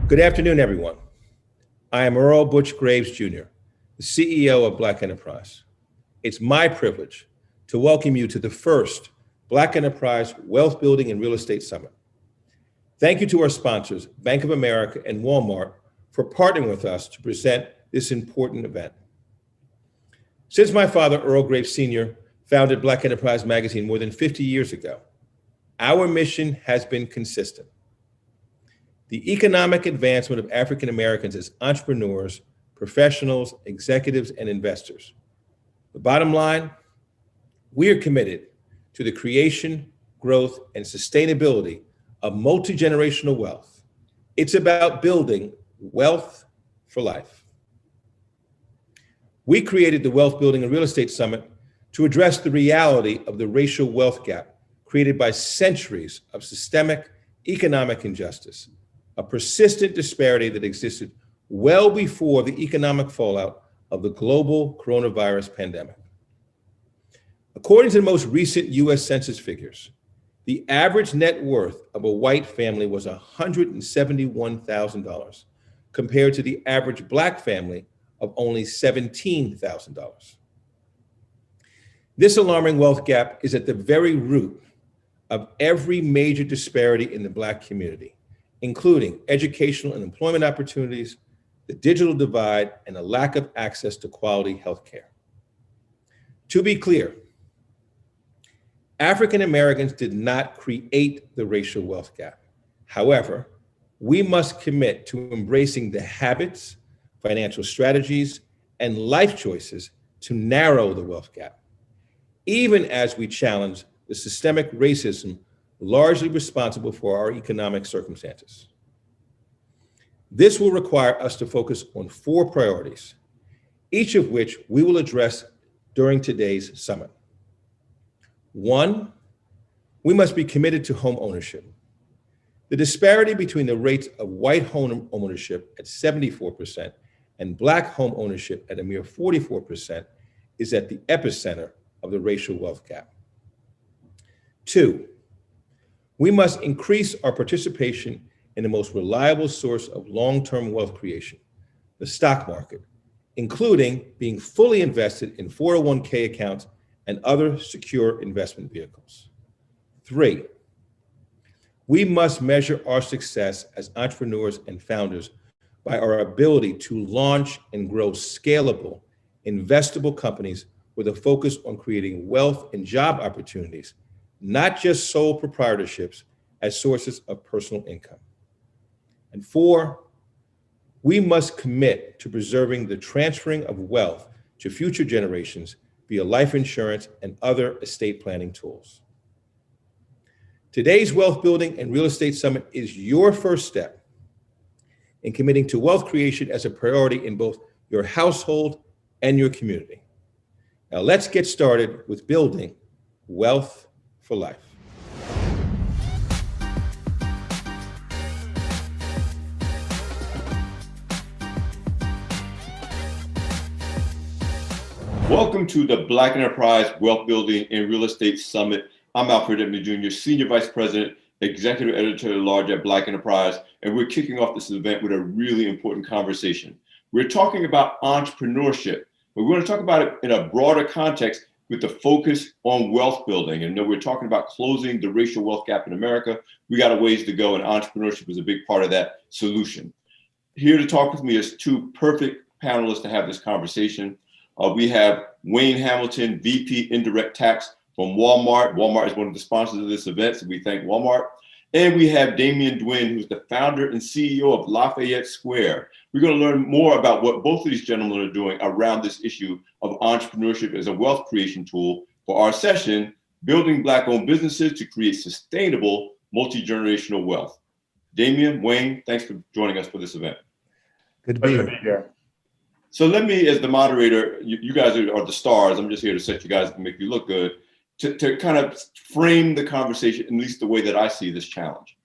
Good afternoon, everyone. I am Earl Butch Graves Jr., the CEO of Black Enterprise. It's my privilege to welcome you to the first Black Enterprise Wealth Building and Real Estate Summit. Thank you to our sponsors, Bank of America and Walmart, for partnering with us to present this important event. Since my father, Earl Graves Sr., founded Black Enterprise magazine more than 50 years ago, our mission has been consistent. The economic advancement of African Americans as entrepreneurs, professionals, executives, and investors. The bottom line, we are committed to the creation, growth, and sustainability of multi-generational wealth. It's about building wealth for life. We created the Wealth Building and Real Estate Summit to address the reality of the racial wealth gap created by centuries of systemic economic injustice, a persistent disparity that existed well before the economic fallout of the global coronavirus pandemic. According to the most recent US Census figures, the average net worth of a white family was $171,000 compared to the average Black family of only $17,000. This alarming wealth gap is at the very root of every major disparity in the Black community, including educational and employment opportunities, the digital divide, and a lack of access to quality health care. To be clear, African Americans did not create the racial wealth gap. However, we must commit to embracing the habits, financial strategies, and life choices to narrow the wealth gap, even as we challenge the systemic racism largely responsible for our economic circumstances. This will require us to focus on 4 priorities, each of which we will address during today's summit. 1, we must be committed to home ownership. The disparity between the rates of white home ownership at 74% and Black home ownership at a mere 44% is at the epicenter of the racial wealth gap. 2, we must increase our participation in the most reliable source of long-term wealth creation, the stock market, including being fully invested in 401k accounts and other secure investment vehicles. 3, we must measure our success as entrepreneurs and founders by our ability to launch and grow scalable, investable companies with a focus on creating wealth and job opportunities, not just sole proprietorships as sources of personal income. And 4, we must commit to preserving the transferring of wealth to future generations via life insurance and other estate planning tools. Today's Wealth Building and Real Estate Summit is your first step in committing to wealth creation as a priority in both your household and your community. Now let's get started with building wealth for life. Welcome to the Black Enterprise Wealth Building and Real Estate Summit. I'm Alfred, Edmond Jr., Senior Vice President, Executive Editor-at-Large at Black Enterprise, and we're kicking off this event with a really important conversation. We're talking about entrepreneurship, but we're going to talk about it in a broader context with the focus on wealth building. And we're talking about closing the racial wealth gap in America. We got a ways to go, and entrepreneurship is a big part of that solution. Here to talk with me is 2 perfect panelists to have this conversation. We have Wayne Hamilton, VP Indirect Tax from Walmart. Walmart is one of the sponsors of this event, so we thank Walmart. And we have Damien Dwin, who's the founder and CEO of Lafayette Square. We're going to learn more about what both of these gentlemen are doing around this issue of entrepreneurship as a wealth creation tool for our session, Building Black-Owned Businesses to Create Sustainable Multi-Generational Wealth. Damien, Wayne, thanks for joining us for this event. Good to be here. So let me, as the moderator, you guys are the stars. I'm just here to set you guys up and make you look good, to kind of frame the conversation, at least the way that I see this challenge.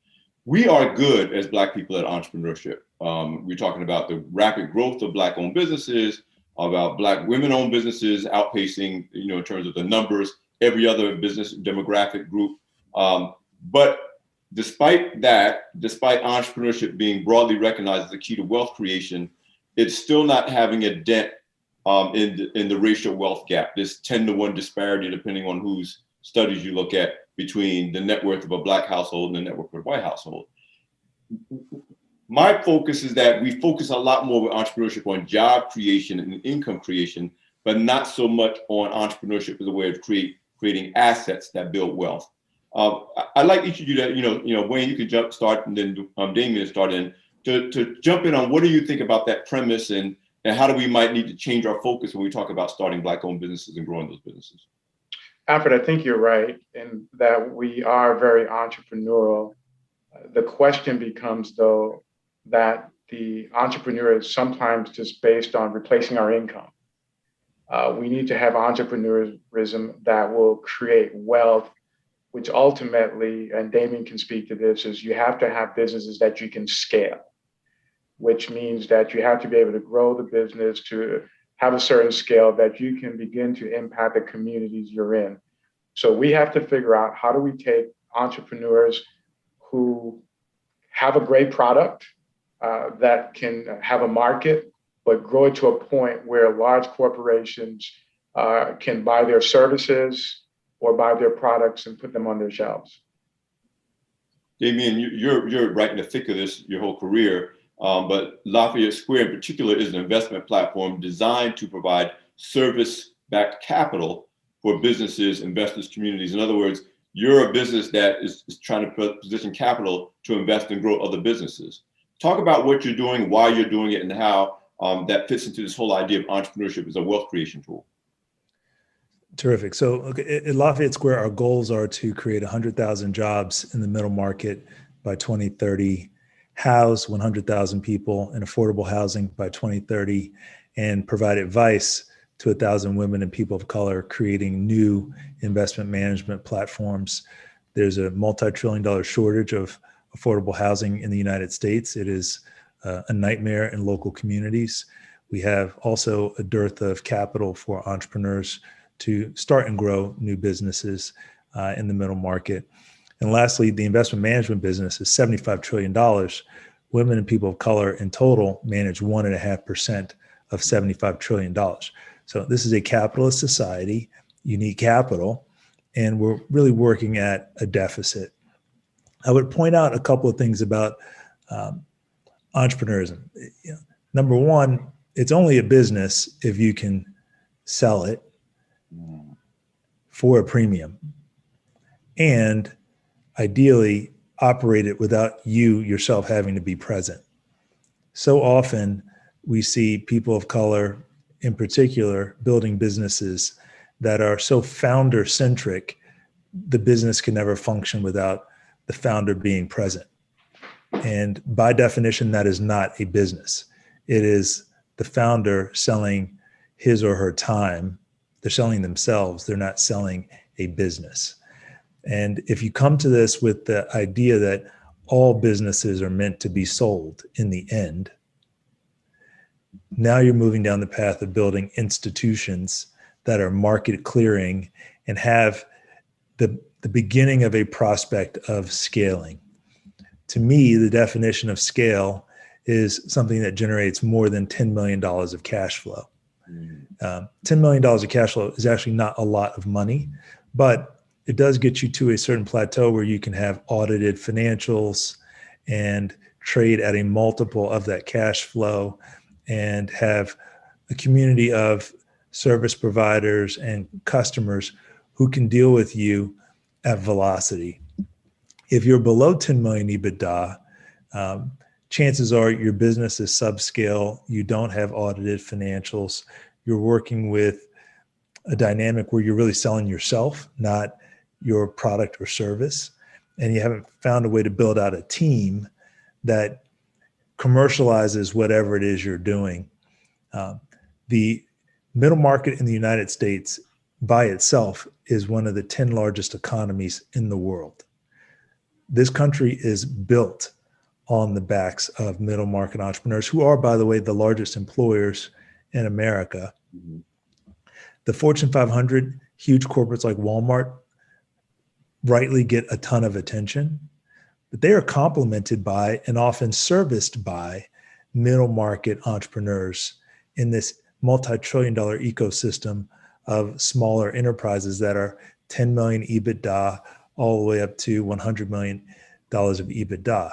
We are good as Black people at entrepreneurship. We're talking about the rapid growth of Black-owned businesses, about Black women-owned businesses outpacing, in terms of the numbers, every other business demographic group. But despite entrepreneurship being broadly recognized as the key to wealth creation, it's still not having a dent in the racial wealth gap. This 10-to-1 disparity, depending on whose studies you look at, between the net worth of a Black household and the net worth of a white household. My focus is that we focus a lot more with entrepreneurship on job creation and income creation, but not so much on entrepreneurship as a way of creating assets that build wealth. I'd like each of you to, Wayne, you could start, and then Damien start in to jump in on what do you think about that premise, and how do we might need to change our focus when we talk about starting Black-owned businesses and growing those businesses? Alfred, I think you're right in that we are very entrepreneurial. The question becomes, though, that the entrepreneur is sometimes just based on replacing our income. We need to have entrepreneurism that will create wealth, which ultimately, and Damien can speak to this, is you have to have businesses that you can scale, which means that you have to be able to grow the business to have a certain scale that you can begin to impact the communities you're in. So we have to figure out, how do we take entrepreneurs who have a great product that can have a market, but grow it to a point where large corporations can buy their services or buy their products and put them on their shelves. Damien, you're right in the thick of this your whole career, but Lafayette Square in particular is an investment platform designed to provide service-backed capital for businesses, investors, communities. In other words, you're a business that is trying to position capital to invest and grow other businesses. Talk about what you're doing, why you're doing it, and how that fits into this whole idea of entrepreneurship as a wealth creation tool. Terrific. So at Lafayette Square, our goals are to create 100,000 jobs in the middle market by 2030, house 100,000 people in affordable housing by 2030, and provide advice to 1,000 women and people of color, creating new investment management platforms. There's a multi-trillion-dollar shortage of affordable housing in the United States. It is a nightmare in local communities. We have also a dearth of capital for entrepreneurs to start and grow new businesses in the middle market. And lastly, the investment management business is $75 trillion. Women and people of color in total manage 1.5% of $75 trillion. So this is a capitalist society, you need capital, and we're really working at a deficit. I would point out a couple of things about entrepreneurism. Number one, it's only a business if you can sell it for a premium, and ideally operate it without you yourself having to be present. So often we see people of color in particular building businesses that are so founder centric, the business can never function without the founder being present. And by definition, that is not a business. It is the founder selling his or her time. They're selling themselves. They're not selling a business. And if you come to this with the idea that all businesses are meant to be sold in the end, now you're moving down the path of building institutions that are market clearing and have the beginning of a prospect of scaling. To me, the definition of scale is something that generates more than $10 million of cash flow. $10 million of cash flow is actually not a lot of money, but it does get you to a certain plateau where you can have audited financials and trade at a multiple of that cash flow and have a community of service providers and customers who can deal with you at velocity. If you're below 10 million EBITDA, chances are your business is subscale, you don't have audited financials, you're working with a dynamic where you're really selling yourself, not your product or service, and you haven't found a way to build out a team that commercializes whatever it is you're doing. The middle market in the United States by itself is one of the 10 largest economies in the world. This country is built on the backs of middle market entrepreneurs who are, by the way, the largest employers in America. Mm-hmm. The Fortune 500, huge corporates like Walmart, rightly get a ton of attention, but they are complemented by and often serviced by middle market entrepreneurs in this multi-trillion-dollar ecosystem of smaller enterprises that are 10 million EBITDA all the way up to $100 million of EBITDA.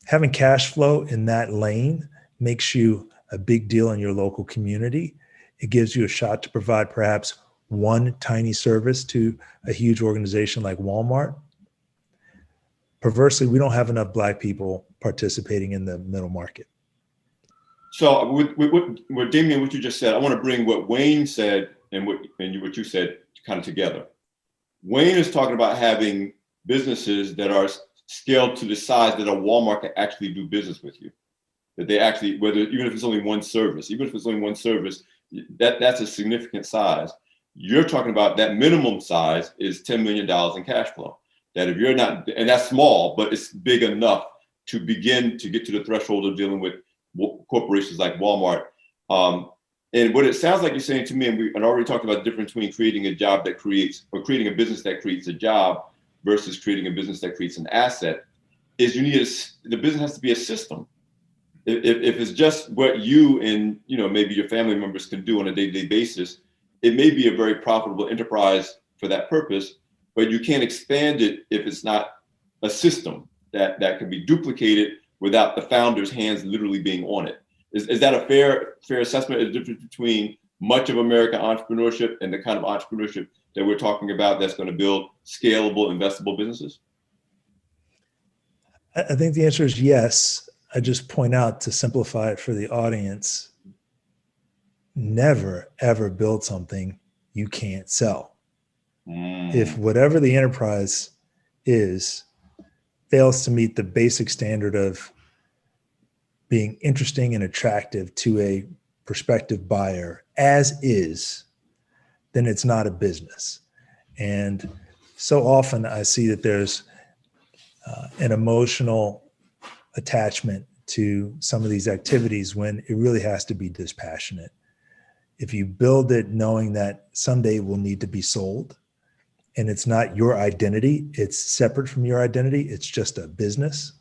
Having cash flow in that lane makes you a big deal in your local community. It gives you a shot to provide perhaps one tiny service to a huge organization like Walmart. Perversely, we don't have enough Black people participating in the middle market. So with Damien, what you just said, I want to bring what Wayne said and what you said kind of together. Wayne is talking about having businesses that are scaled to the size that a Walmart can actually do business with you. That they actually, even if it's only one service, that's a significant size. You're talking about that minimum size is $10 million in cash flow. That if you're not, and that's small, but it's big enough to begin to get to the threshold of dealing with corporations like Walmart. And what it sounds like you're saying to me, and we already talked about the difference between creating a job that creates, or creating a business that creates a job versus creating a business that creates an asset, is the business has to be a system. If it's just what you and maybe your family members can do on a day-to-day basis, it may be a very profitable enterprise for that purpose, but you can't expand it if it's not a system that can be duplicated without the founder's hands literally being on it. Is that a fair assessment of the difference between much of American entrepreneurship and the kind of entrepreneurship that we're talking about that's going to build scalable, investable businesses? I think the answer is yes. I just point out, to simplify it for the audience, never, ever build something you can't sell. If whatever the enterprise is fails to meet the basic standard of being interesting and attractive to a prospective buyer as is, then it's not a business. And so often I see that there's an emotional attachment to some of these activities when it really has to be dispassionate. If you build it knowing that someday it will need to be sold, and it's not your identity, it's separate from your identity, it's just a business.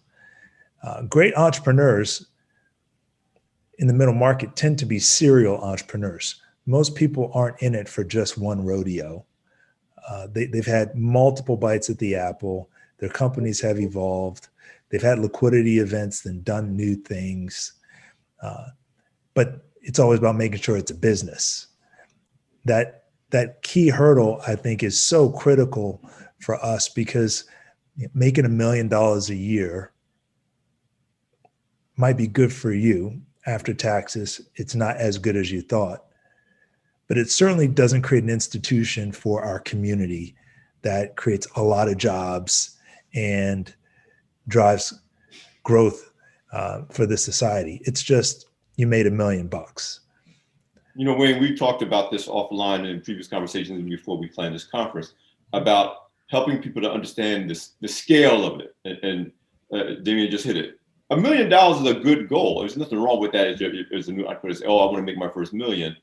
Great entrepreneurs in the middle market tend to be serial entrepreneurs. Most people aren't in it for just one rodeo. They've had multiple bites at the apple. Their companies have evolved. They've had liquidity events and done new things. But it's always about making sure it's a business. That key hurdle, I think, is so critical for us, because making $1 million a year might be good for you after taxes. It's not as good as you thought, but it certainly doesn't create an institution for our community that creates a lot of jobs and drives growth for the society. It's just, you made $1 million. Wayne, we talked about this offline in previous conversations before we planned this conference about helping people to understand the scale of it. And Damien just hit it. $1 million is a good goal. There's nothing wrong with that as a new entrepreneur say, I want to make my first $1 million.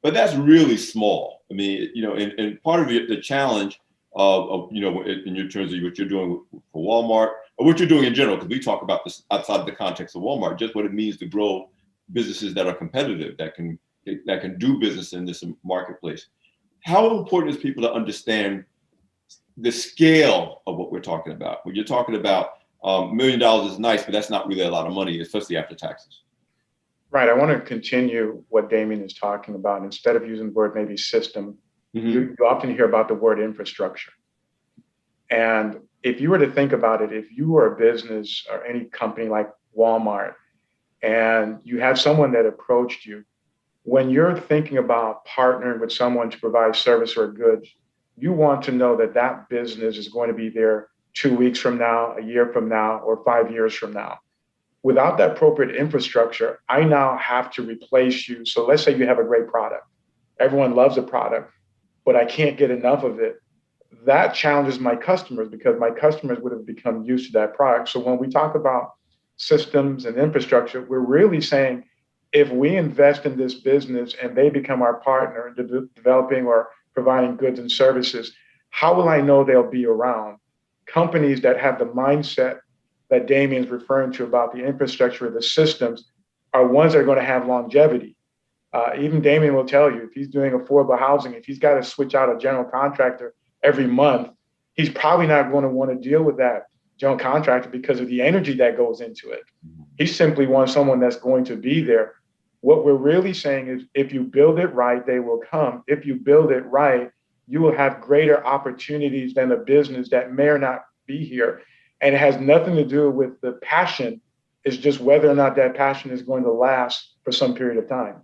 But that's really small. I mean, and part of the challenge of in your terms of what you're doing for Walmart, or what you're doing in general, because we talk about this outside of the context of Walmart, just what it means to grow businesses that are competitive, that can do business in this marketplace. How important is people to understand the scale of what we're talking about? When you're talking about $1 million is nice, but that's not really a lot of money, especially after taxes. Right. I want to continue what Damien is talking about. Instead of using the word maybe system, you often hear about the word infrastructure. And if you were to think about it, if you were a business or any company like Walmart, and you have someone that approached you, when you're thinking about partnering with someone to provide service or goods, you want to know that that business is going to be there 2 weeks from now, a year from now, or 5 years from now. Without that appropriate infrastructure, I now have to replace you. So let's say you have a great product. Everyone loves a product, but I can't get enough of it. That challenges my customers, because my customers would have become used to that product. So when we talk about systems and infrastructure, we're really saying, if we invest in this business and they become our partner in developing or providing goods and services, how will I know they'll be around? companies that have the mindset that Damien's referring to about the infrastructure, the systems, are ones that are going to have longevity. Even Damien will tell you, if he's doing affordable housing, if he's got to switch out a general contractor every month, he's probably not going to want to deal with that general contractor because of the energy that goes into it. He simply wants someone that's going to be there. What we're really saying is, if you build it right, they will come. If you build it right, you will have greater opportunities than a business that may or not be here. And it has nothing to do with the passion. It's just whether or not that passion is going to last for some period of time.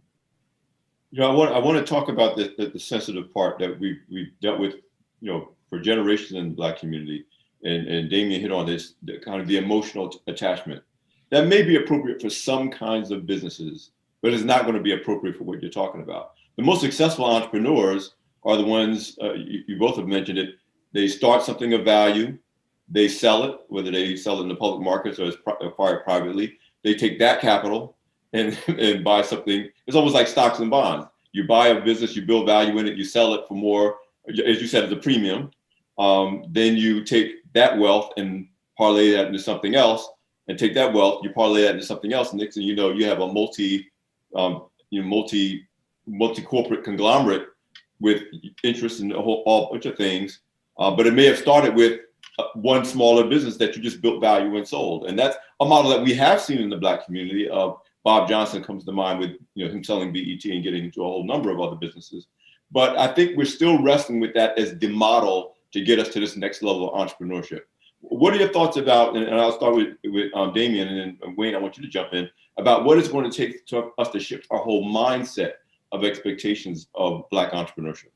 You know, I want to talk about the sensitive part that we've dealt with, you know, for generations in the Black community. And Damien hit on this, kind of the emotional attachment. That may be appropriate for some kinds of businesses, but it's not going to be appropriate for what you're talking about. The most successful entrepreneurs are the ones, you both have mentioned it, they start something of value, they sell it, whether they sell it in the public markets or it's acquired privately. They take that capital and buy something. It's almost like stocks and bonds. You buy a business, you build value in it, you sell it for more, as you said, at the premium. Then you take that wealth and parlay that into something else, and take that wealth, you parlay that into something else. And next thing you know, you have a multi-corporate conglomerate with interest in all bunch of things. But it may have started with one smaller business that you just built value and sold. And that's a model that we have seen in the Black community. Bob Johnson comes to mind with, you know, him selling BET and getting into a whole number of other businesses. But I think we're still wrestling with that as the model to get us to this next level of entrepreneurship. What are your thoughts about, and I'll start with Damien, and then Wayne, I want you to jump in, about what it's going to take to us to shift our whole mindset of expectations of Black entrepreneurship?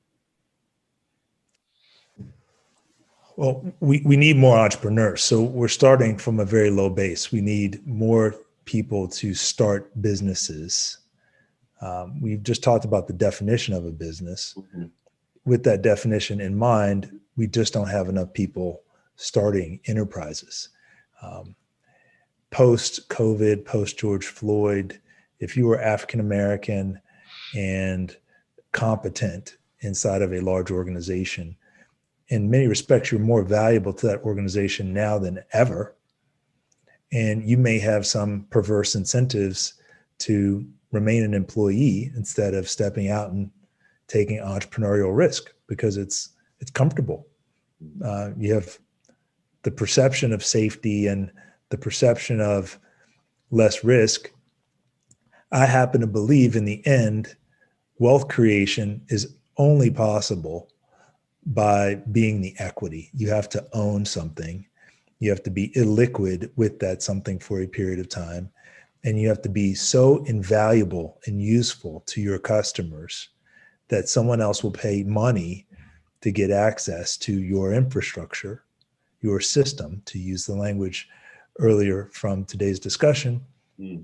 Well, we need more entrepreneurs. So we're starting from a very low base. We need more people to start businesses. We've just talked about the definition of a business. Mm-hmm. With that definition in mind, we just don't have enough people starting enterprises. Post-COVID, post-George Floyd, if you were African-American and competent inside of a large organization, in many respects, you're more valuable to that organization now than ever. And you may have some perverse incentives to remain an employee instead of stepping out and taking entrepreneurial risk because it's comfortable. You have the perception of safety and the perception of less risk. I happen to believe in the end, wealth creation is only possible by being the equity. You have to own something. You have to be illiquid with that something for a period of time. And you have to be so invaluable and useful to your customers that someone else will pay money to get access to your infrastructure, your system, to use the language earlier from today's discussion. Mm.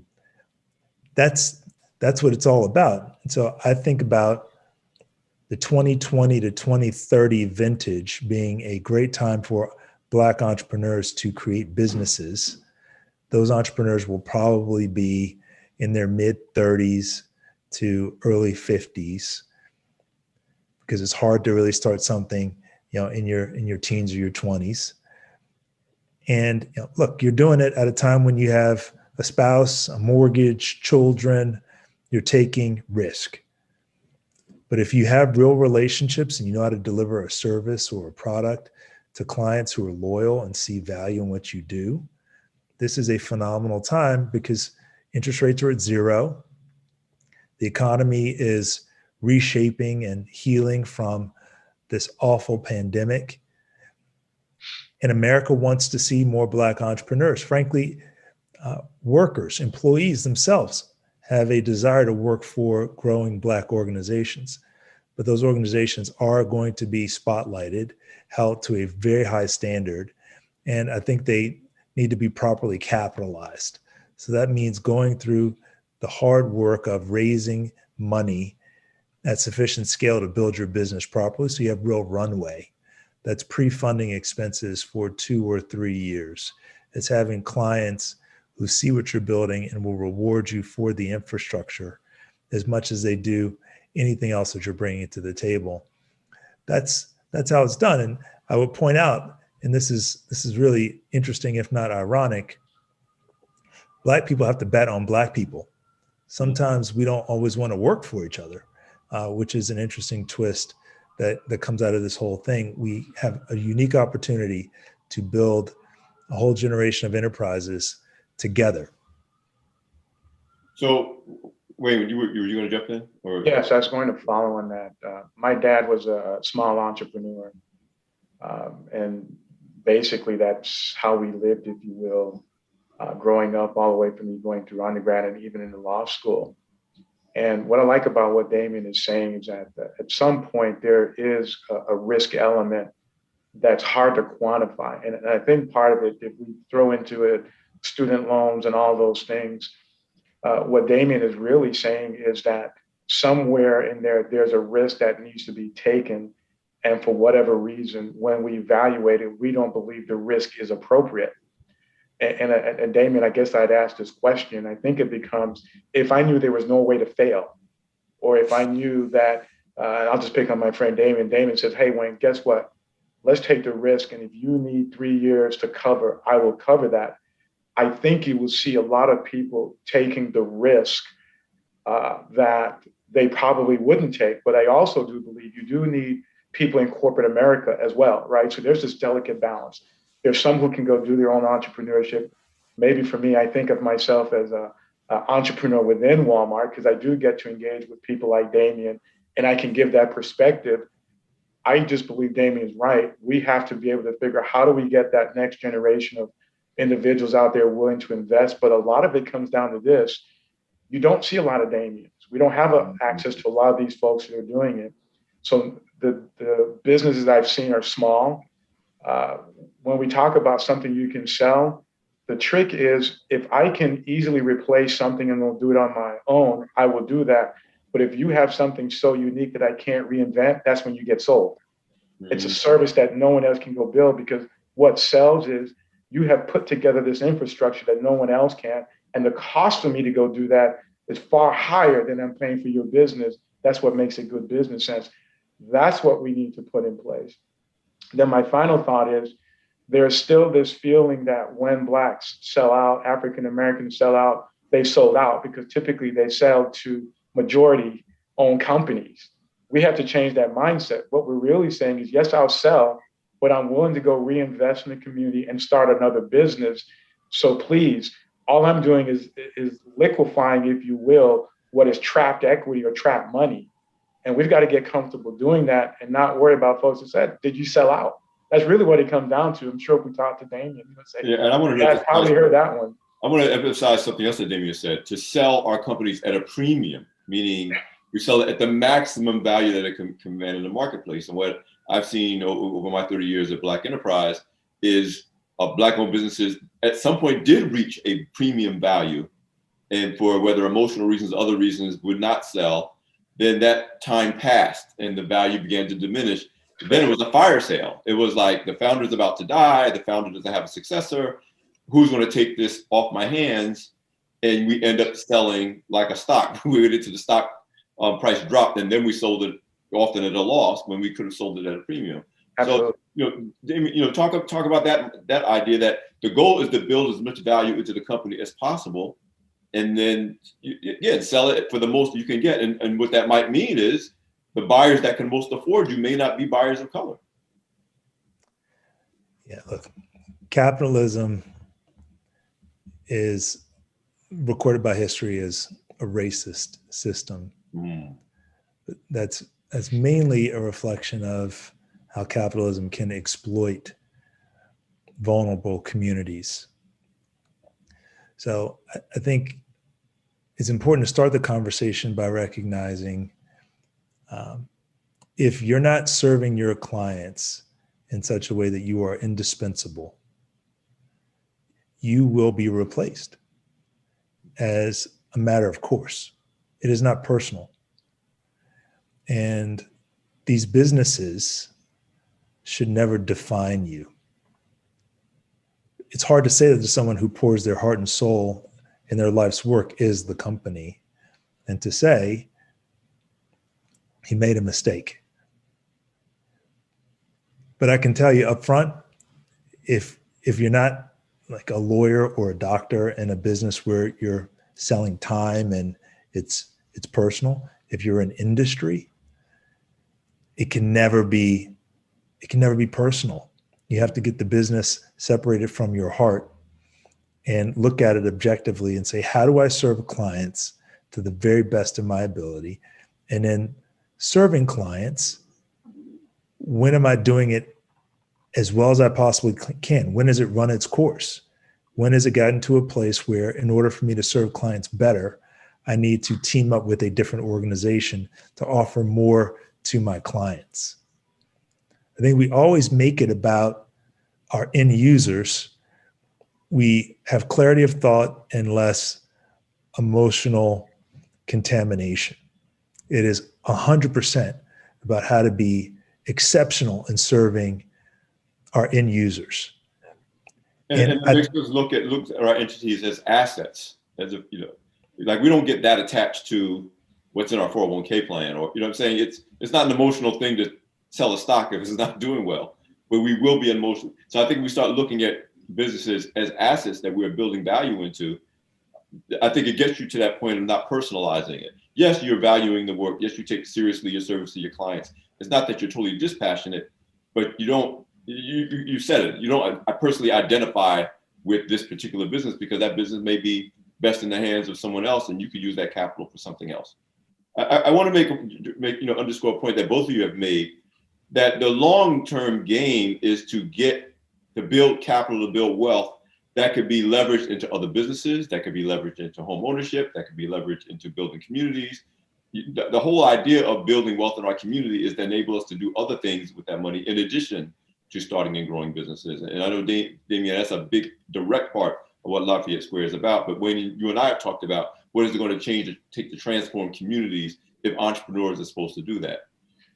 That's what it's all about. And so I think about the 2020 to 2030 vintage being a great time for Black entrepreneurs to create businesses. Those entrepreneurs will probably be in their mid 30s to early 50s, because it's hard to really start something, you know, in your teens or your 20s. And you know, look, you're doing it at a time when you have a spouse, a mortgage, children, you're taking risk. But if you have real relationships and you know how to deliver a service or a product to clients who are loyal and see value in what you do, this is a phenomenal time because interest rates are at zero. The economy is reshaping and healing from this awful pandemic. And America wants to see more Black entrepreneurs. Frankly, workers, employees themselves have a desire to work for growing Black organizations. But those organizations are going to be spotlighted, held to a very high standard. And I think they need to be properly capitalized. So that means going through the hard work of raising money at sufficient scale to build your business properly so you have real runway. That's pre-funding expenses for 2 or 3 years. It's having clients who see what you're building and will reward you for the infrastructure as much as they do anything else that you're bringing to the table. That's how it's done. And I would point out and this is really interesting, if not ironic, Black people have to bet on Black people. Sometimes we don't always want to work for each other, which is an interesting twist that comes out of this whole thing. We have a unique opportunity to build a whole generation of enterprises together. So, wait, you were going to jump in? Or? Yes, I was going to follow on that. My dad was a small entrepreneur. And basically that's how we lived, if you will, growing up all the way from me going through undergrad and even in the law school. And what I like about what Damien is saying is that at some point there is a risk element that's hard to quantify. And I think part of it, if we throw into it student loans and all those things, what Damien is really saying is that somewhere in there, there's a risk that needs to be taken. And for whatever reason, when we evaluate it, we don't believe the risk is appropriate. And Damien, I guess I'd ask this question. I think it becomes, if I knew there was no way to fail, or if I knew that, I'll just pick on my friend Damien. Damien says, hey, Wayne, guess what? Let's take the risk. And if you need 3 years to cover, I will cover that. I think you will see a lot of people taking the risk that they probably wouldn't take. But I also do believe you do need people in corporate America as well, right? So there's this delicate balance. There's some who can go do their own entrepreneurship. Maybe for me, I think of myself as an entrepreneur within Walmart, because I do get to engage with people like Damien, and I can give that perspective. I just believe Damien's right. We have to be able to figure out how do we get that next generation of individuals out there willing to invest. But a lot of it comes down to this. You don't see a lot of Damiens. We don't have access to a lot of these folks that are doing it. So the businesses I've seen are small. When we talk about something you can sell, the trick is if I can easily replace something and will do it on my own, I will do that. But if you have something so unique that I can't reinvent, that's when you get sold. Mm-hmm. It's a service that no one else can go build, because what sells is you have put together this infrastructure that no one else can. And the cost for me to go do that is far higher than I'm paying for your business. That's what makes it good business sense. That's what we need to put in place. Then my final thought is there's still this feeling that when Blacks sell out, African Americans sell out, they sold out, because typically they sell to majority-owned companies. We have to change that mindset. What we're really saying is, yes, I'll sell, but I'm willing to go reinvest in the community and start another business. So please, all I'm doing is liquefying, if you will, what is trapped equity or trapped money. And we've got to get comfortable doing that and not worry about folks that said, did you sell out? That's really what it comes down to. I'm sure if we talk to Damien, he would say, yeah, and I want to probably heard that one. I want to emphasize something else that Damien said. To sell our companies at a premium, meaning we sell it at the maximum value that it can command in the marketplace. And what I've seen over my 30 years of Black enterprise is Black-owned businesses at some point did reach a premium value, and for whether emotional reasons, other reasons, would not sell. Then that time passed and the value began to diminish. Then it was a fire sale. It was like the founder's about to die. The founder doesn't have a successor. Who's going to take this off my hands? And we end up selling like a stock. We went into the stock price dropped, and then we sold it often at a loss when we could have sold it at a premium. Absolutely. So, talk about that idea that the goal is to build as much value into the company as possible, and then sell it for the most you can get. And what that might mean is the buyers that can most afford you may not be buyers of color. Yeah, look, capitalism is recorded by history as a racist system. That's mainly a reflection of how capitalism can exploit vulnerable communities. So I think it's important to start the conversation by recognizing if you're not serving your clients in such a way that you are indispensable, you will be replaced as a matter of course. It is not personal. And these businesses should never define you. It's hard to say that to someone who pours their heart and soul in their life's work is the company, and to say he made a mistake. But I can tell you up front, if you're not like a lawyer or a doctor in a business where you're selling time and it's personal, if you're in industry, it can never be personal. You have to get the business separated from your heart and look at it objectively and say, how do I serve clients to the very best of my ability? And then serving clients, when am I doing it as well as I possibly can? When has it run its course? When has it gotten to a place where, in order for me to serve clients better, I need to team up with a different organization to offer more to my clients? I think we always make it about our end users. We have clarity of thought and less emotional contamination. It is 100% about how to be exceptional in serving our end users. And it makes us look at our entities as assets, as if, like we don't get that attached to what's in our 401k plan, or, what I'm saying? It's not an emotional thing to sell a stock if it's not doing well, but we will be emotional. So I think we start looking at businesses as assets that we're building value into. I think it gets you to that point of not personalizing it. Yes, you're valuing the work. Yes, you take seriously your service to your clients. It's not that you're totally dispassionate, but you said it. You don't I personally identify with this particular business because that business may be best in the hands of someone else, and you could use that capital for something else. I want to make underscore a point that both of you have made, that the long-term game is to build capital, to build wealth that could be leveraged into other businesses, that could be leveraged into home ownership, that could be leveraged into building communities. The whole idea of building wealth in our community is to enable us to do other things with that money in addition to starting and growing businesses. And I know, Damien, that's a big direct part of what Lafayette Square is about. But when you and I have talked about what is it going to change to transform communities if entrepreneurs are supposed to do that.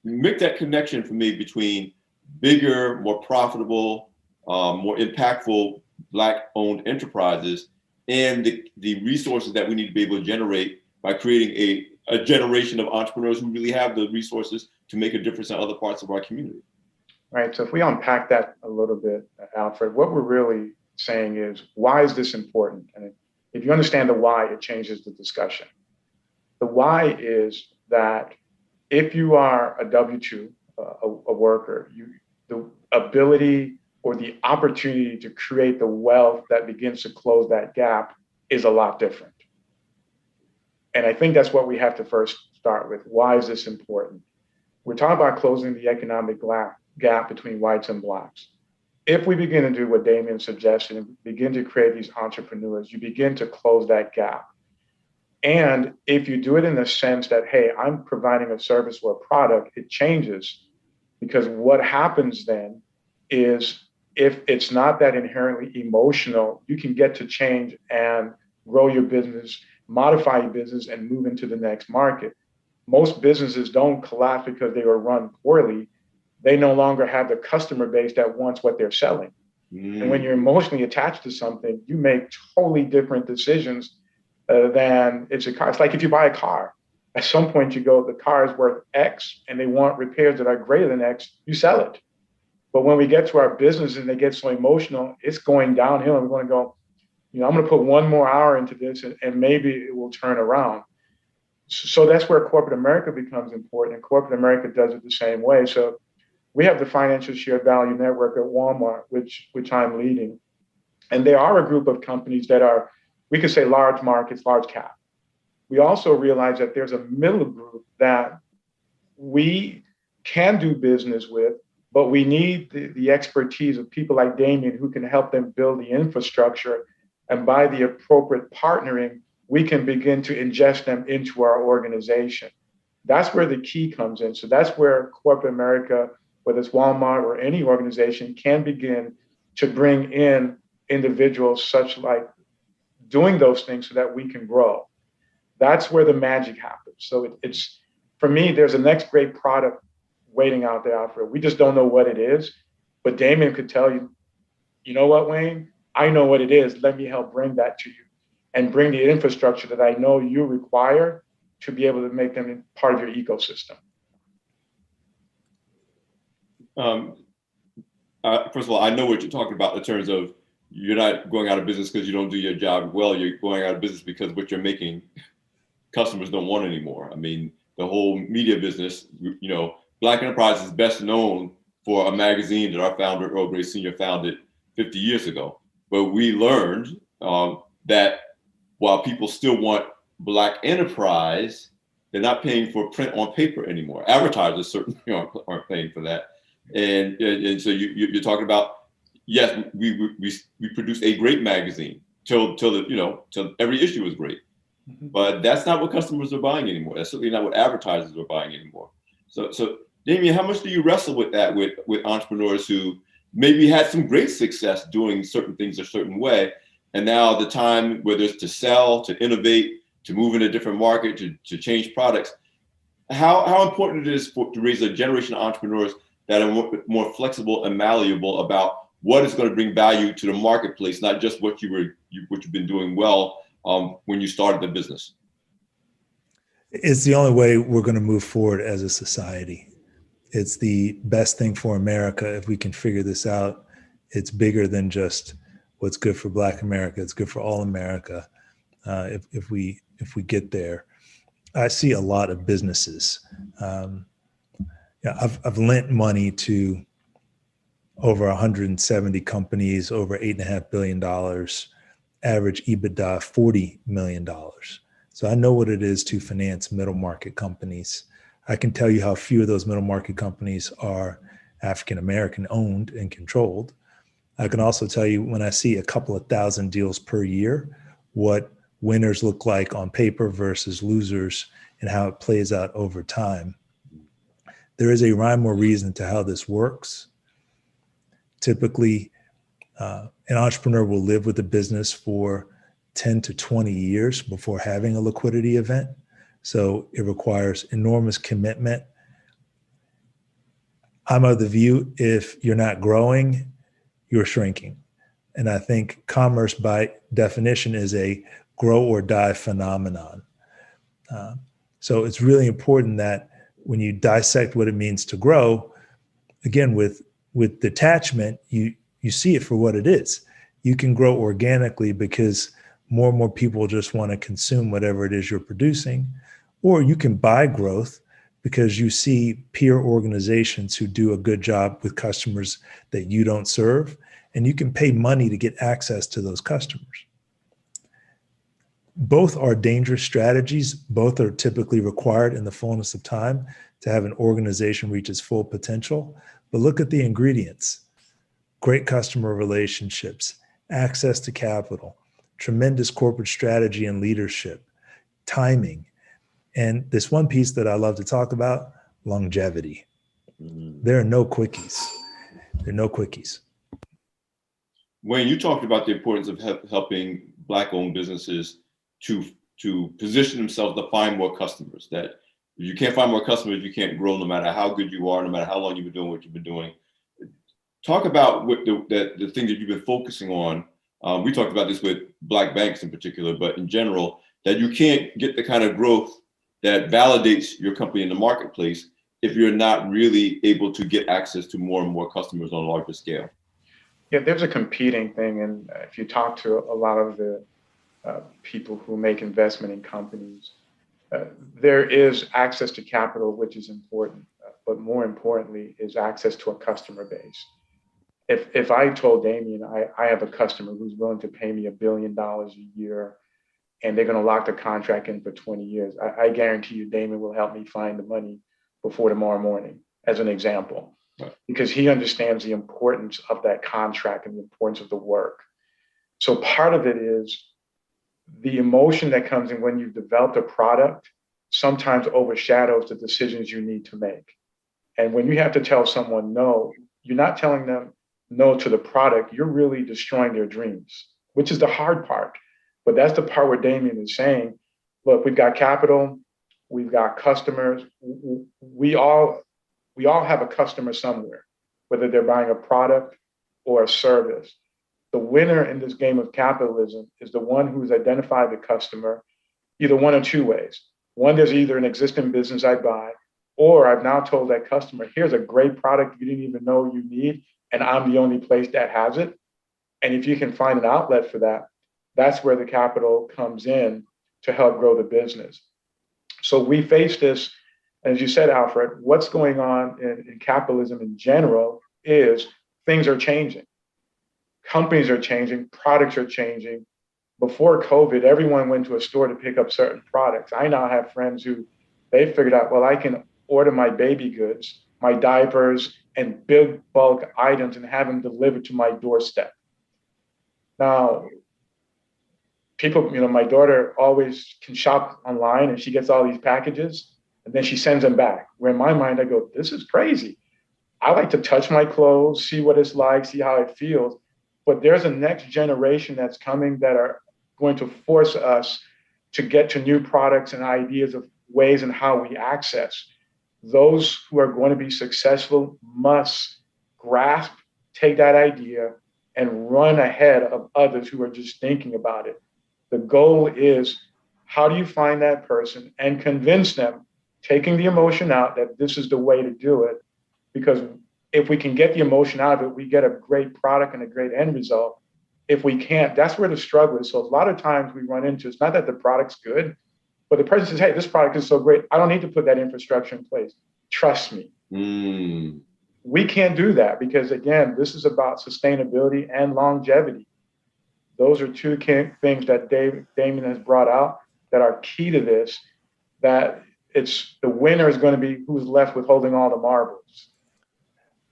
Make that connection for me between bigger, more profitable, more impactful Black-owned enterprises and the resources that we need to be able to generate by creating a generation of entrepreneurs who really have the resources to make a difference in other parts of our community. Right. So if we unpack that a little bit, Alfred, what we're really saying is, why is this important? And if you understand the why, it changes the discussion. The why is that if you are a W-2, a worker, the ability or the opportunity to create the wealth that begins to close that gap is a lot different. And I think that's what we have to first start with. Why is this important? We're talking about closing the economic gap between whites and Blacks. If we begin to do what Damien suggested and begin to create these entrepreneurs, you begin to close that gap. And if you do it in the sense that, hey, I'm providing a service or a product, it changes. Because what happens then is, if it's not that inherently emotional, you can get to change and grow your business, modify your business, and move into the next market. Most businesses don't collapse because they were run poorly. They no longer have the customer base that wants what they're selling. And when you're emotionally attached to something, you make totally different decisions than it's a car. It's like if you buy a car, at some point you go, the car is worth X and they want repairs that are greater than X, you sell it. But when we get to our business and they get so emotional, it's going downhill, and we're going to go, I'm going to put one more hour into this and maybe it will turn around. So that's where corporate America becomes important, and corporate America does it the same way. So we have the Financial Shared Value Network at Walmart, which I'm leading. And they are a group of companies that are, we could say, large markets, large cap. We also realize that there's a middle group that we can do business with, but we need the expertise of people like Damien who can help them build the infrastructure. And by the appropriate partnering, we can begin to ingest them into our organization. That's where the key comes in. So that's where corporate America, whether it's Walmart or any organization, can begin to bring in individuals such like doing those things so that we can grow. That's where the magic happens. So it's, for me, there's a next great product waiting out there, Alfred. We just don't know what it is, but Damien could tell you, you know what, Wayne? I know what it is. Let me help bring that to you and bring the infrastructure that I know you require to be able to make them part of your ecosystem. first of all, I know what you're talking about in terms of you're not going out of business because you don't do your job well. You're going out of business because what you're making, customers don't want anymore. I mean, the whole media business, you know, Black Enterprise is best known for a magazine that our founder, Earl Grey Sr., founded 50 years ago. But we learned that while people still want Black enterprise, they're not paying for print on paper anymore. Advertisers certainly aren't paying for that. And so you're talking about, yes, we produce a great magazine till every issue is great. Mm-hmm. But that's not what customers are buying anymore. That's certainly not what advertisers are buying anymore. So Damien, how much do you wrestle with that with entrepreneurs who maybe had some great success doing certain things a certain way, and now the time, whether it's to sell, to innovate, to move in a different market, to change products, how important it is to raise a generation of entrepreneurs that are more flexible and malleable about what is going to bring value to the marketplace, not just what you've been doing well when you started the business? It's the only way we're going to move forward as a society. It's the best thing for America if we can figure this out. It's bigger than just what's good for Black America. It's good for all America. If we get there, I see a lot of businesses. I've lent money to over 170 companies, over $8.5 billion, average EBITDA $40 million. So I know what it is to finance middle market companies. I can tell you how few of those middle market companies are African-American owned and controlled. I can also tell you, when I see a couple of thousand deals per year, what winners look like on paper versus losers and how it plays out over time. There is a rhyme or reason to how this works. Typically, an entrepreneur will live with a business for 10 to 20 years before having a liquidity event. So it requires enormous commitment. I'm of the view, if you're not growing, you're shrinking. And I think commerce by definition is a grow or die phenomenon. So it's really important that when you dissect what it means to grow, again, with detachment, you see it for what it is. You can grow organically because more and more people just want to consume whatever it is you're producing, or you can buy growth because you see peer organizations who do a good job with customers that you don't serve, and you can pay money to get access to those customers. Both are dangerous strategies. Both are typically required in the fullness of time to have an organization reach its full potential. But look at the ingredients: great customer relationships, access to capital, tremendous corporate strategy and leadership, timing, and this one piece that I love to talk about, longevity. There are no quickies. There are no quickies. When you talked about the importance of helping Black-owned businesses to position themselves to find more customers, that if you can't find more customers, you can't grow no matter how good you are, no matter how long you've been doing what you've been doing. Talk about what the thing that you've been focusing on. We talked about this with Black banks in particular, but in general, that you can't get the kind of growth that validates your company in the marketplace if you're not really able to get access to more and more customers on a larger scale. Yeah, there's a competing thing. And if you talk to a lot of the people who make investment in companies, there is access to capital, which is important, but more importantly is access to a customer base. If I told Damien I have a customer who's willing to pay me $1 billion a year and they're going to lock the contract in for 20 years, I guarantee you Damien will help me find the money before tomorrow morning, as an example, right? Because he understands the importance of that contract and the importance of the work. So part of it is the emotion that comes in when you've developed a product sometimes overshadows the decisions you need to make. And when you have to tell someone no, you're not telling them no to the product, you're really destroying their dreams, which is the hard part. But that's the part where Damien is saying, look, we've got capital, we've got customers, we all have a customer somewhere, whether they're buying a product or a service. The winner in this game of capitalism is the one who's identified the customer either one of two ways. One, there's either an existing business I buy, or I've now told that customer, here's a great product you didn't even know you need. and I'm the only place that has it. And if you can find an outlet for that, that's where the capital comes in to help grow the business. So we face this, as you said, Alfred, what's going on in capitalism in general is things are changing. Companies are changing, products are changing. Before COVID, everyone went to a store to pick up certain products. I now have friends who they figured out, well, I can order my baby goods, my diapers, and big bulk items and have them delivered to my doorstep. Now, people, my daughter always can shop online and she gets all these packages and then she sends them back. Where in my mind, I go, this is crazy. I like to touch my clothes, see what it's like, see how it feels. But there's a next generation that's coming that are going to force us to get to new products and ideas of ways and how we access. Those who are going to be successful must grasp, take that idea, and run ahead of others who are just thinking about it. The goal is, how do you find that person and convince them, taking the emotion out, that this is the way to do it? Because if we can get the emotion out of it, we get a great product and a great end result. If we can't, that's where the struggle is. So a lot of times we run into, it's not that the product's good, but the person says, hey, this product is so great, I don't need to put that infrastructure in place. Trust me. We can't do that because, again, this is about sustainability and longevity. Those are two things that Damien has brought out that are key to this, that it's the winner is going to be who's left with holding all the marbles.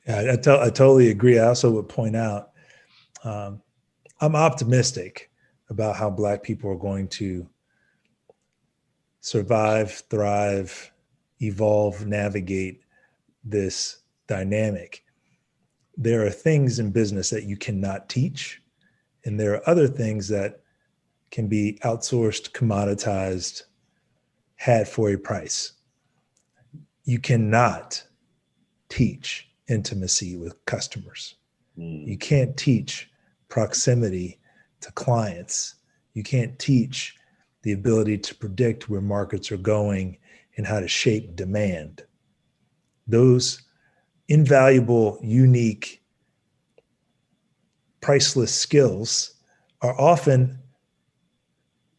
Yeah, I totally agree. I also would point out, I'm optimistic about how Black people are going to survive, thrive, evolve, navigate this dynamic. There are things in business that you cannot teach, and there are other things that can be outsourced, commoditized, had for a price. You cannot teach intimacy with customers. You can't teach proximity to clients. You can't teach the ability to predict where markets are going and how to shape demand. Those invaluable, unique, priceless skills are often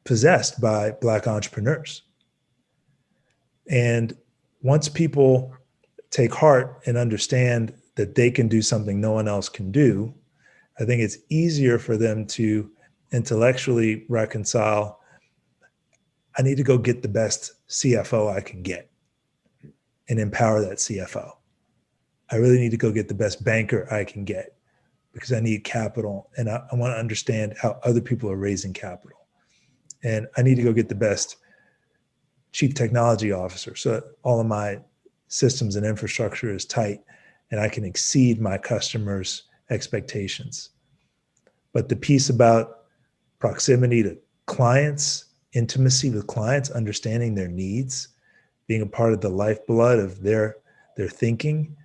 possessed by Black entrepreneurs. And once people take heart and understand that they can do something no one else can do, I think it's easier for them to intellectually reconcile, I need to go get the best CFO I can get and empower that CFO. I really need to go get the best banker I can get because I need capital and I want to understand how other people are raising capital. And I need to go get the best chief technology officer so that all of my systems and infrastructure is tight and I can exceed my customers' expectations. But the piece about proximity to clients, intimacy with clients, understanding their needs, being a part of the lifeblood of their thinking,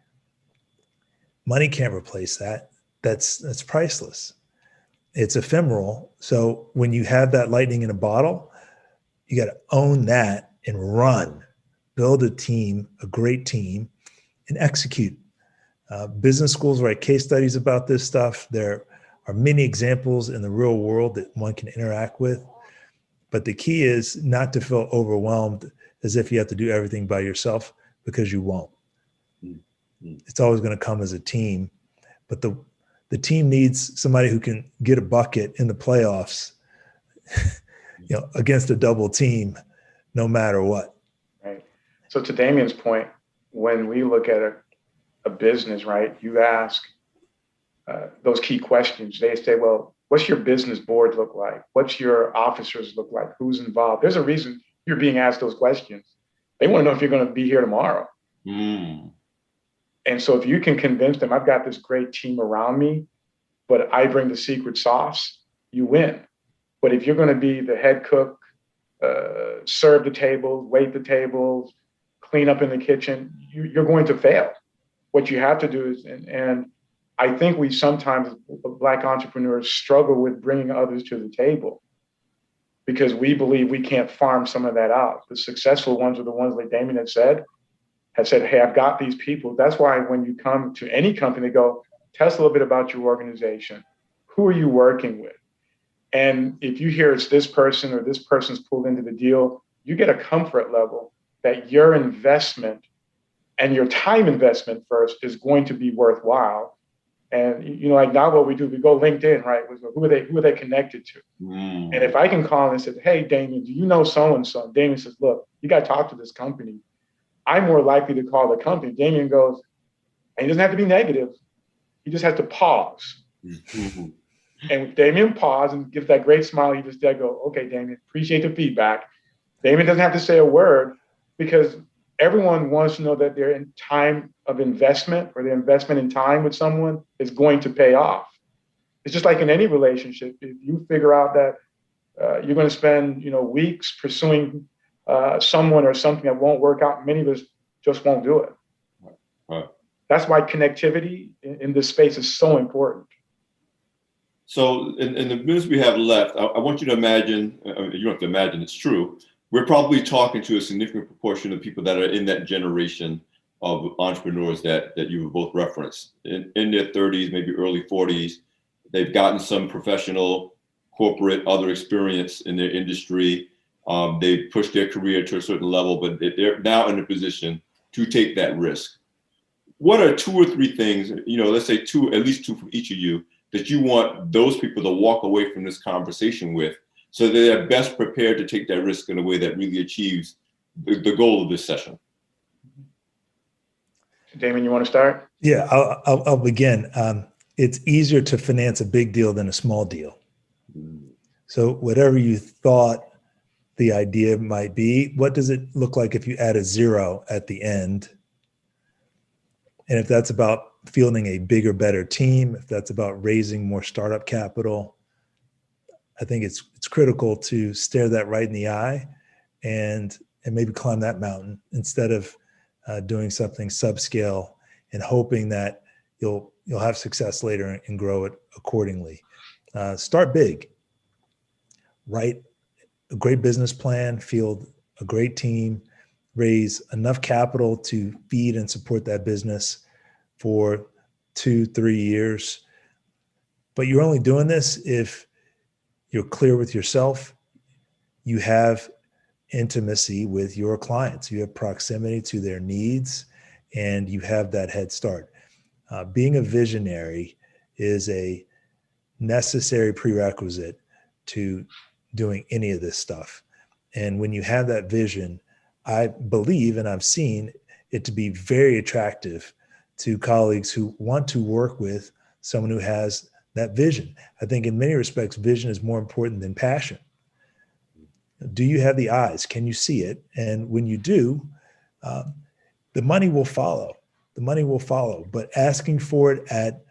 money can't replace that. That's priceless. It's ephemeral. So when you have that lightning in a bottle, you got to own that and run, build a team, a great team, and execute. Business schools write case studies about this stuff. There are many examples in the real world that one can interact with. But the key is not to feel overwhelmed as if you have to do everything by yourself, because you won't. It's always going to come as a team. But the team needs somebody who can get a bucket in the playoffs, against a double team, no matter what. Right. So to Damien's point, when we look at a business, right, you ask those key questions. They say, well, what's your business board look like? What's your officers look like? Who's involved? There's a reason you're being asked those questions. They want to know if you're going to be here tomorrow. And so if you can convince them, I've got this great team around me, but I bring the secret sauce, you win. But if you're going to be the head cook, serve the tables, wait the tables, clean up in the kitchen, you're going to fail. What you have to do is, and I think we sometimes, Black entrepreneurs, struggle with bringing others to the table because we believe we can't farm some of that out. The successful ones are the ones, like Damien had said, hey, I've got these people. That's why when you come to any company, they go, tell us a little bit about your organization. Who are you working with? And if you hear it's this person or this person's pulled into the deal, you get a comfort level that your investment and your time investment first is going to be worthwhile. And like now what we do, we go LinkedIn, right? We go, who are they connected to? And if I can call and say, hey, Damien, do you know so-and-so? And Damien says, look, you got to talk to this company. I'm more likely to call the company. Damien goes, and he doesn't have to be negative. He just has to pause. And Damien paused and gives that great smile. He just there go, okay, Damien, appreciate the feedback. Damien doesn't have to say a word because everyone wants to know that their time of investment or their investment in time with someone is going to pay off. It's just like in any relationship. If you figure out that you're going to spend, weeks pursuing someone or something that won't work out, many of us just won't do it. Right. That's why connectivity in this space is so important. So in the minutes we have left, I want you to imagine, you don't have to imagine, it's true. We're probably talking to a significant proportion of people that are in that generation of entrepreneurs that you both referenced, in their 30s, maybe early 40s. They've gotten some professional, corporate, other experience in their industry. They've pushed their career to a certain level, but they're now in a position to take that risk. What are 2 or 3 things, let's say at least 2 for each of you, that you want those people to walk away from this conversation with, so that they're best prepared to take that risk in a way that really achieves the goal of this session? Damien, you want to start? Yeah, I'll begin. It's easier to finance a big deal than a small deal. So whatever you thought the idea might be, what does it look like if you add a 0 at the end? And if that's about fielding a bigger, better team, if that's about raising more startup capital, I think it's critical to stare that right in the eye and maybe climb that mountain instead of doing something subscale and hoping that you'll have success later and grow it accordingly. Start big, write a great business plan, field a great team, raise enough capital to feed and support that business for 2-3 years. But you're only doing this if you're clear with yourself, you have intimacy with your clients, you have proximity to their needs, and you have that head start. Being a visionary is a necessary prerequisite to doing any of this stuff. And when you have that vision, I believe, and I've seen it to be very attractive to colleagues who want to work with someone who has that vision. I think in many respects, vision is more important than passion. Do you have the eyes? Can you see it? And when you do, the money will follow. The money will follow. But asking for it at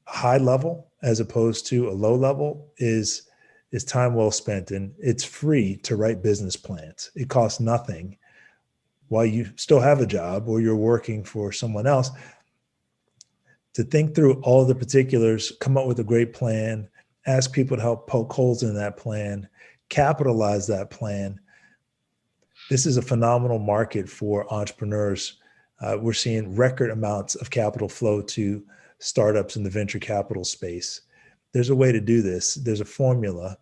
a high level as opposed to a low level is time well spent. And it's free to write business plans. It costs nothing while you still have a job or you're working for someone else, to think through all the particulars, come up with a great plan, ask people to help poke holes in that plan, capitalize that plan. This is a phenomenal market for entrepreneurs. We're seeing record amounts of capital flow to startups in the venture capital space. There's a way to do this. There's a formula,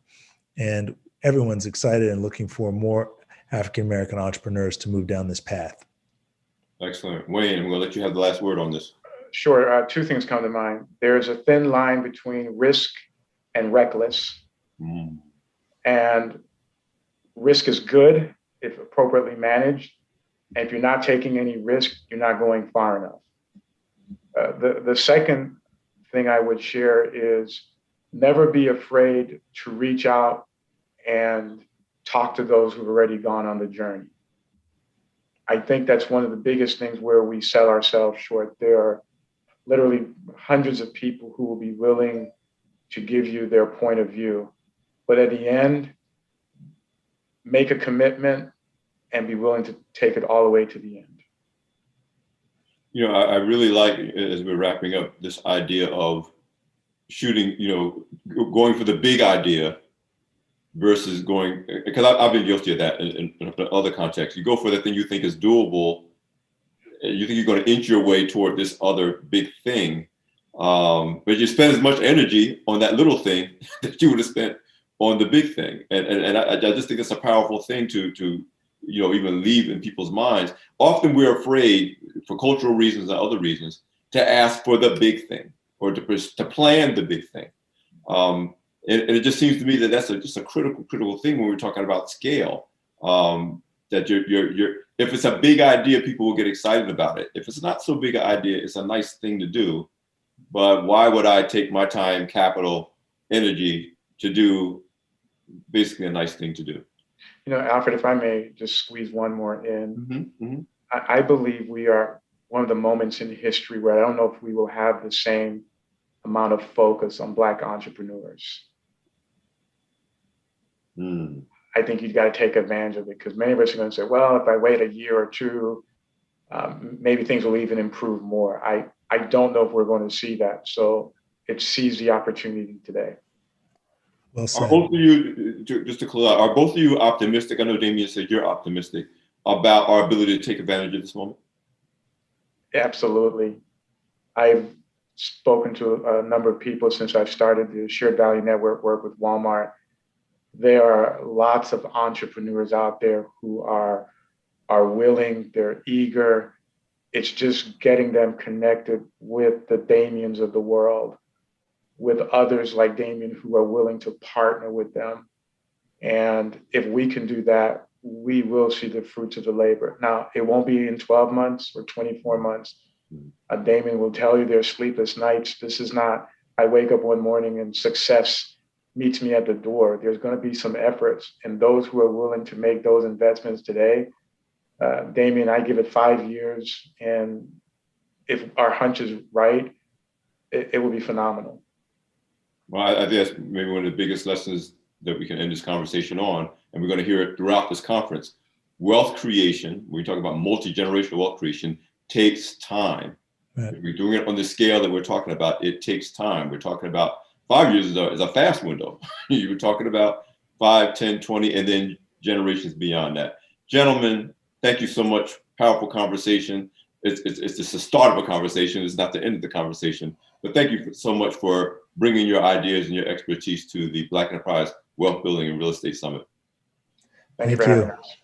and everyone's excited and looking for more African-American entrepreneurs to move down this path. Excellent. Wayne, I'm going to let you have the last word on this. Sure. 2 things come to mind. There's a thin line between risk and reckless. And risk is good if appropriately managed. And if you're not taking any risk, you're not going far enough. The second thing I would share is never be afraid to reach out and talk to those who've already gone on the journey. I think that's one of the biggest things where we sell ourselves short. There are literally hundreds of people who will be willing to give you their point of view. But at the end, make a commitment and be willing to take it all the way to the end. I really like, as we're wrapping up, this idea of shooting, going for the big idea versus going, because I've been guilty of that in other contexts. You go for the thing you think is doable. You think you're going to inch your way toward this other big thing. But you spend as much energy on that little thing that you would have spent on the big thing. And I just think it's a powerful thing to even leave in people's minds. Often we're afraid, for cultural reasons and other reasons, to ask for the big thing or to plan the big thing. And it just seems to me that that's just a critical thing when we're talking about scale. That if it's a big idea, people will get excited about it. If it's not so big an idea, it's a nice thing to do. But why would I take my time, capital, energy to do basically a nice thing to do? Alfred, if I may just squeeze one more in. Mm-hmm, mm-hmm. I believe we are one of the moments in history where I don't know if we will have the same amount of focus on Black entrepreneurs. Mm. I think you've got to take advantage of it, because many of us are going to say, well, if I wait a year or two, maybe things will even improve more. I don't know if we're going to see that. So it's seize the opportunity today. Well said. Are both of you, just to close out, are both of you optimistic? I know Damien said you're optimistic about our ability to take advantage of this moment. Absolutely. I've spoken to a number of people since I've started the Shared Value Network work with Walmart. There are lots of entrepreneurs out there who are willing, they're eager. It's just getting them connected with the Damiens of the world, with others like Damien who are willing to partner with them. And if we can do that, we will see the fruits of the labor. Now, it won't be in 12 months or 24 months. Damien will tell you there's sleepless nights. This is not, I wake up one morning and success meets me at the door. There's going to be some efforts. And those who are willing to make those investments today, Damien, I give it 5 years. And if our hunch is right, it will be phenomenal. Well, I think that's maybe one of the biggest lessons that we can end this conversation on, and we're going to hear it throughout this conference. Wealth creation, when we talk about multi-generational wealth creation, takes time. Right. If we're doing it on the scale that we're talking about, it takes time. We're talking about 5 years is a fast window. You were talking about 5, 10, 20, and then generations beyond that. Gentlemen, thank you so much. Powerful conversation. It's just the start of a conversation. It's not the end of the conversation. But thank you so much for bringing your ideas and your expertise to the Black Enterprise Wealth Building and Real Estate Summit. Thank you for having us.